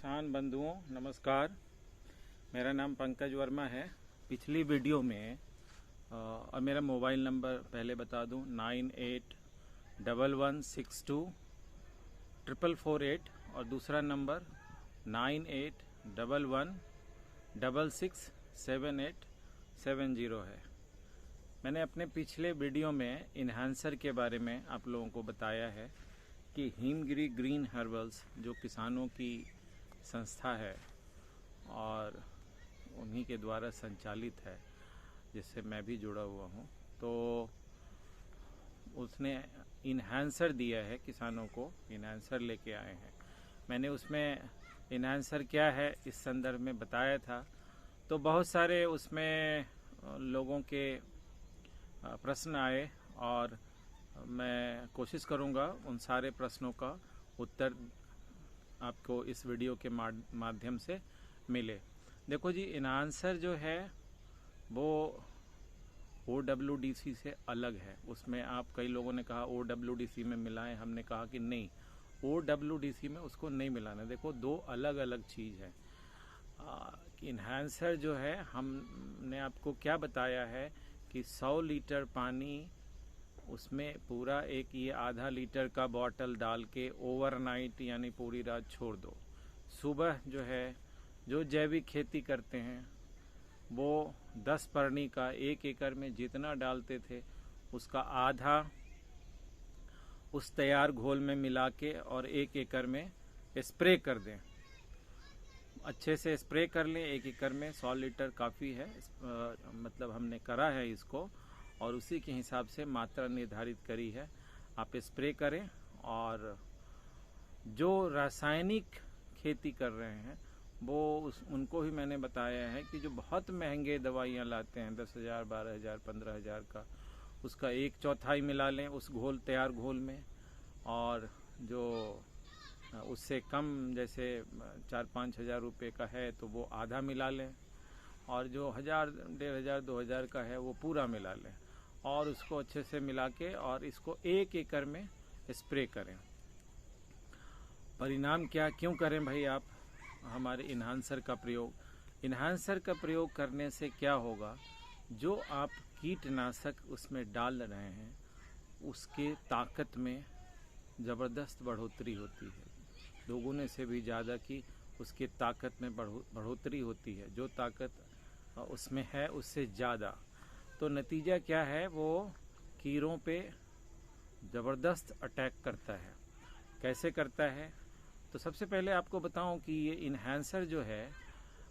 किसान बंधुओं नमस्कार। मेरा नाम पंकज वर्मा है। पिछली वीडियो में और मेरा मोबाइल नंबर पहले बता दूं 9811624448 और दूसरा नंबर 9811667870 है। मैंने अपने पिछले वीडियो में इन्हांसर के बारे में आप लोगों को बताया है कि हिमगिरी ग्रीन हर्बल्स जो किसानों की संस्था है और उन्हीं के द्वारा संचालित है, जिससे मैं भी जुड़ा हुआ हूँ, तो उसने इन्हांसर दिया है किसानों को। इन्हांसर लेके आए हैं। मैंने उसमें इन्हांसर क्या है इस संदर्भ में बताया था, तो बहुत सारे उसमें लोगों के प्रश्न आए और मैं कोशिश करूंगा उन सारे प्रश्नों का उत्तर आपको इस वीडियो के माध्यम से मिले। देखो जी, इन्हांसर जो है वो OWDC से अलग है। उसमें आप कई लोगों ने कहा OWDC में मिलाएं, हमने कहा कि नहीं, OWDC में उसको नहीं मिलाना। देखो, दो अलग अलग चीज़ है। इन्हांसर जो है, हमने आपको क्या बताया है कि 100 लीटर पानी उसमें पूरा एक ये आधा लीटर का बॉटल डाल के ओवरनाइट यानी पूरी रात छोड़ दो। सुबह जो है, जो जैविक खेती करते हैं वो 10 परनी का 1 एकड़ में जितना डालते थे उसका आधा उस तैयार घोल में मिला के और 1 एकड़ में स्प्रे कर दें। अच्छे से स्प्रे कर लें। 1 एकड़ में 100 लीटर काफ़ी है। मतलब हमने करा है इसको और उसी के हिसाब से मात्रा निर्धारित करी है। आप स्प्रे करें। और जो रासायनिक खेती कर रहे हैं वो उनको भी मैंने बताया है कि जो बहुत महंगे दवाइयाँ लाते हैं 10,000, 12,000, 15,000 का, उसका 1/4 मिला लें उस तैयार घोल में। और जो उससे कम जैसे 4-5 हज़ार रुपये का है तो वो आधा मिला लें, और जो 1,000, 1,500, 2,000 का है वो पूरा मिला लें और उसको अच्छे से मिला के और इसको 1 एकड़ में स्प्रे करें। परिणाम क्या, क्यों करें भाई आप हमारे इन्हांसर का प्रयोग? इन्हांसर का प्रयोग करने से क्या होगा, जो आप कीटनाशक उसमें डाल रहे हैं उसके ताकत में ज़बरदस्त बढ़ोतरी होती है। दोगुने से भी ज़्यादा की उसकी ताकत में बढ़ोतरी होती है। जो ताकत उसमें है उससे ज़्यादा। तो नतीजा क्या है, वो कीड़ों पे ज़बरदस्त अटैक करता है। कैसे करता है? तो सबसे पहले आपको बताऊं कि ये इन्हांसर जो है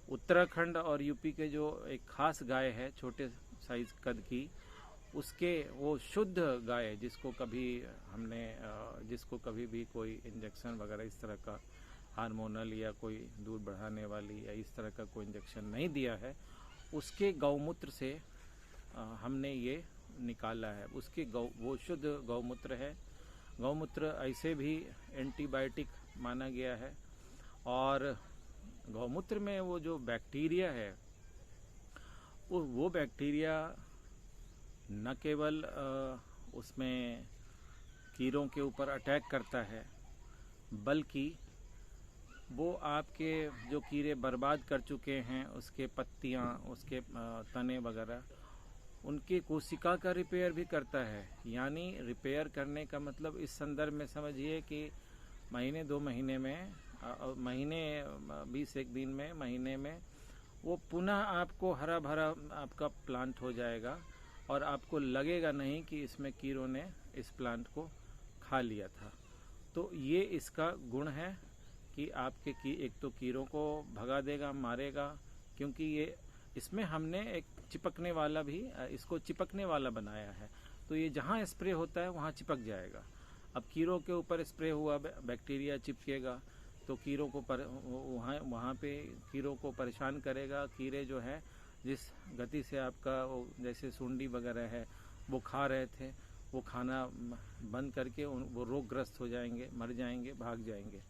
उत्तराखंड और यूपी के जो एक खास गाय है छोटे साइज कद की, उसके वो शुद्ध गाय जिसको कभी भी कोई इंजेक्शन वगैरह इस तरह का हार्मोनल या कोई दूध बढ़ाने वाली या इस तरह का कोई इंजेक्शन नहीं दिया है, उसके गौमूत्र से हमने ये निकाला है। उसके वो शुद्ध गौमूत्र है। गौमूत्र ऐसे भी एंटीबायोटिक माना गया है। और गौमूत्र में वो जो बैक्टीरिया है वो बैक्टीरिया न केवल उसमें कीड़ों के ऊपर अटैक करता है, बल्कि वो आपके जो कीड़े बर्बाद कर चुके हैं उसके पत्तियां, उसके तने वगैरह, उनकी कोशिका का रिपेयर भी करता है। यानी रिपेयर करने का मतलब इस संदर्भ में समझिए कि महीने 2 महीने में, महीने 20-1 दिन में, महीने में वो पुनः आपको हरा भरा आपका प्लांट हो जाएगा और आपको लगेगा नहीं कि इसमें कीड़ों ने इस प्लांट को खा लिया था। तो ये इसका गुण है कि आपके एक तो कीड़ों को भगा देगा, मारेगा, क्योंकि ये इसमें हमने एक चिपकने वाला भी, इसको चिपकने वाला बनाया है। तो ये जहाँ स्प्रे होता है वहाँ चिपक जाएगा। अब कीड़ों के ऊपर स्प्रे हुआ बैक्टीरिया चिपकेगा तो कीड़ों को वहाँ पे कीड़ों को परेशान करेगा। कीड़े जो है जिस गति से आपका जैसे सुंडी वगैरह है वो खा रहे थे, वो खाना बंद करके वो रोगग्रस्त हो जाएंगे, मर जाएंगे, भाग जाएंगे।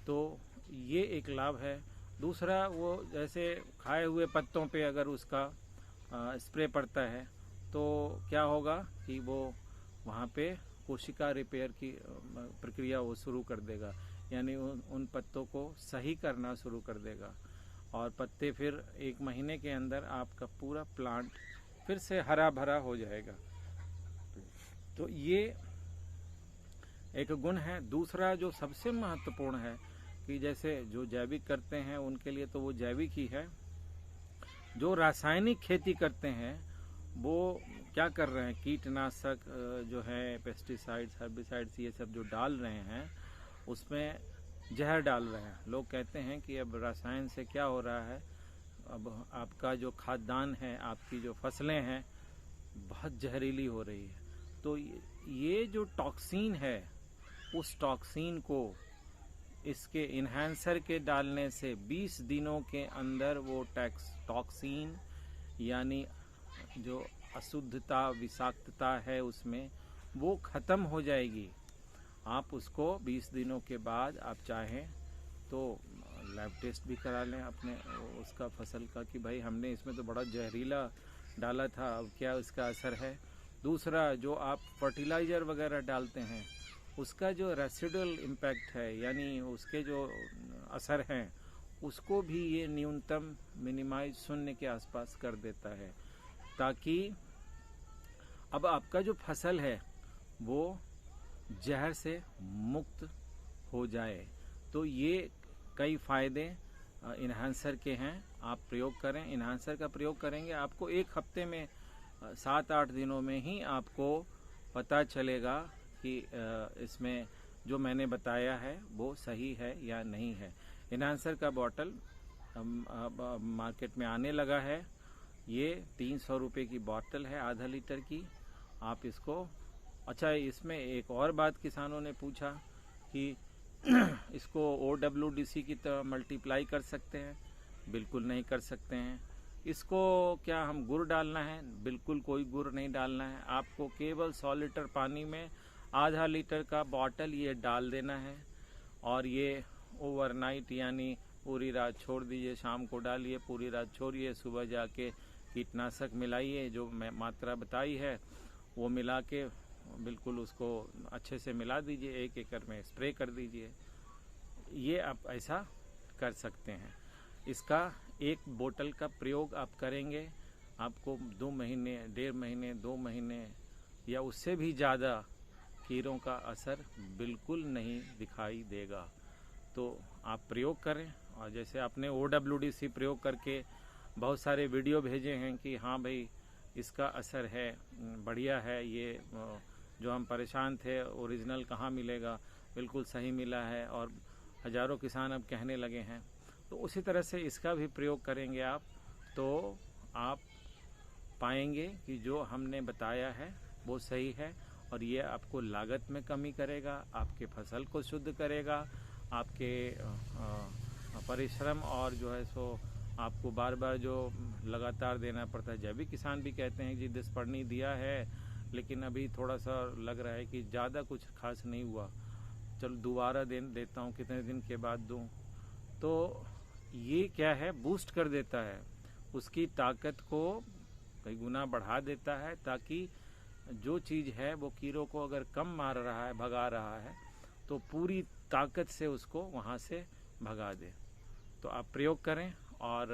तो ये एक लाभ है। दूसरा, वो जैसे खाए हुए पत्तों पे अगर उसका स्प्रे पड़ता है तो क्या होगा कि वो वहाँ पे कोशिका रिपेयर की प्रक्रिया वो शुरू कर देगा। यानी उन पत्तों को सही करना शुरू कर देगा और पत्ते फिर 1 महीने के अंदर आपका पूरा प्लांट फिर से हरा भरा हो जाएगा। तो ये एक गुण है। दूसरा जो सबसे महत्वपूर्ण है कि जैसे जो जैविक करते हैं उनके लिए तो वो जैविक ही है। जो रासायनिक खेती करते हैं वो क्या कर रहे हैं, कीटनाशक जो है, पेस्टिसाइड्स, हर्बिसाइड्स, ये सब जो डाल रहे हैं उसमें जहर डाल रहे हैं। लोग कहते हैं कि अब रसायन से क्या हो रहा है, अब आपका जो खाद्यान्न है, आपकी जो फसलें हैं बहुत जहरीली हो रही है। तो ये जो टॉक्सिन है उस टॉक्सिन को इसके इन्हांसर के डालने से 20 दिनों के अंदर वो टॉक्सिन यानी जो अशुद्धता, विषाक्तता है उसमें, वो ख़त्म हो जाएगी। आप उसको 20 दिनों के बाद आप चाहें तो लैब टेस्ट भी करा लें अपने उसका फसल का कि भाई हमने इसमें तो बड़ा जहरीला डाला था, अब क्या उसका असर है। दूसरा, जो आप फर्टिलाइज़र वगैरह डालते हैं उसका जो रेसिडुअल इम्पैक्ट है यानी उसके जो असर हैं उसको भी ये न्यूनतम मिनिमाइज 0 के आसपास कर देता है, ताकि अब आपका जो फसल है वो जहर से मुक्त हो जाए। तो ये कई फ़ायदे इन्हांसर के हैं। आप प्रयोग करें, इन्हांसर का प्रयोग करेंगे आपको 1 हफ्ते में 7-8 दिनों में ही आपको पता चलेगा कि इसमें जो मैंने बताया है वो सही है या नहीं है। इन्हांसर का बॉटल मार्केट में आने लगा है। ये 300 रुपये की बॉटल है, आधा लीटर की। आप इसको, अच्छा इसमें एक और बात किसानों ने पूछा कि इसको OWDC की तरह मल्टीप्लाई कर सकते हैं। बिल्कुल नहीं कर सकते हैं। इसको क्या हम गुड़ डालना है? बिल्कुल कोई गुड़ नहीं डालना है। आपको केवल 100 लीटर पानी में आधा लीटर का बॉटल ये डाल देना है और ये ओवरनाइट यानी पूरी रात छोड़ दीजिए। शाम को डालिए, पूरी रात छोड़िए, सुबह जाके कीटनाशक मिलाइए, जो मैं मात्रा बताई है वो मिला के बिल्कुल उसको अच्छे से मिला दीजिए, 1 एकड़ में स्प्रे कर दीजिए। ये आप ऐसा कर सकते हैं। इसका 1 बोतल का प्रयोग आप करेंगे, आपको 2 महीने, 1.5 महीने, 2 महीने या उससे भी ज़्यादा कीड़ों का असर बिल्कुल नहीं दिखाई देगा। तो आप प्रयोग करें। और जैसे आपने OWDC प्रयोग करके बहुत सारे वीडियो भेजे हैं कि हाँ भाई इसका असर है, बढ़िया है, ये जो हम परेशान थे ओरिजिनल कहाँ मिलेगा, बिल्कुल सही मिला है और हज़ारों किसान अब कहने लगे हैं। तो उसी तरह से इसका भी प्रयोग करेंगे आप, तो आप पाएंगे कि जो हमने बताया है वो सही है और ये आपको लागत में कमी करेगा, आपके फसल को शुद्ध करेगा, आपके परिश्रम और जो है सो आपको बार बार जो लगातार देना पड़ता है। जैविक किसान भी कहते हैं कि 10 पड़नी दिया है लेकिन अभी थोड़ा सा लग रहा है कि ज़्यादा कुछ खास नहीं हुआ, चलो दोबारा देता हूँ, कितने दिन के बाद दूँ। तो ये क्या है, बूस्ट कर देता है, उसकी ताकत को कई गुना बढ़ा देता है, ताकि जो चीज़ है वो कीड़ों को अगर कम मार रहा है, भगा रहा है, तो पूरी ताकत से उसको वहाँ से भगा दे। तो आप प्रयोग करें और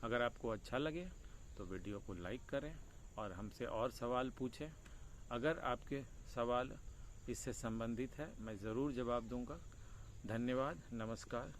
अगर आपको अच्छा लगे तो वीडियो को लाइक करें और हमसे और सवाल पूछें। अगर आपके सवाल इससे संबंधित है मैं ज़रूर जवाब दूंगा। धन्यवाद, नमस्कार।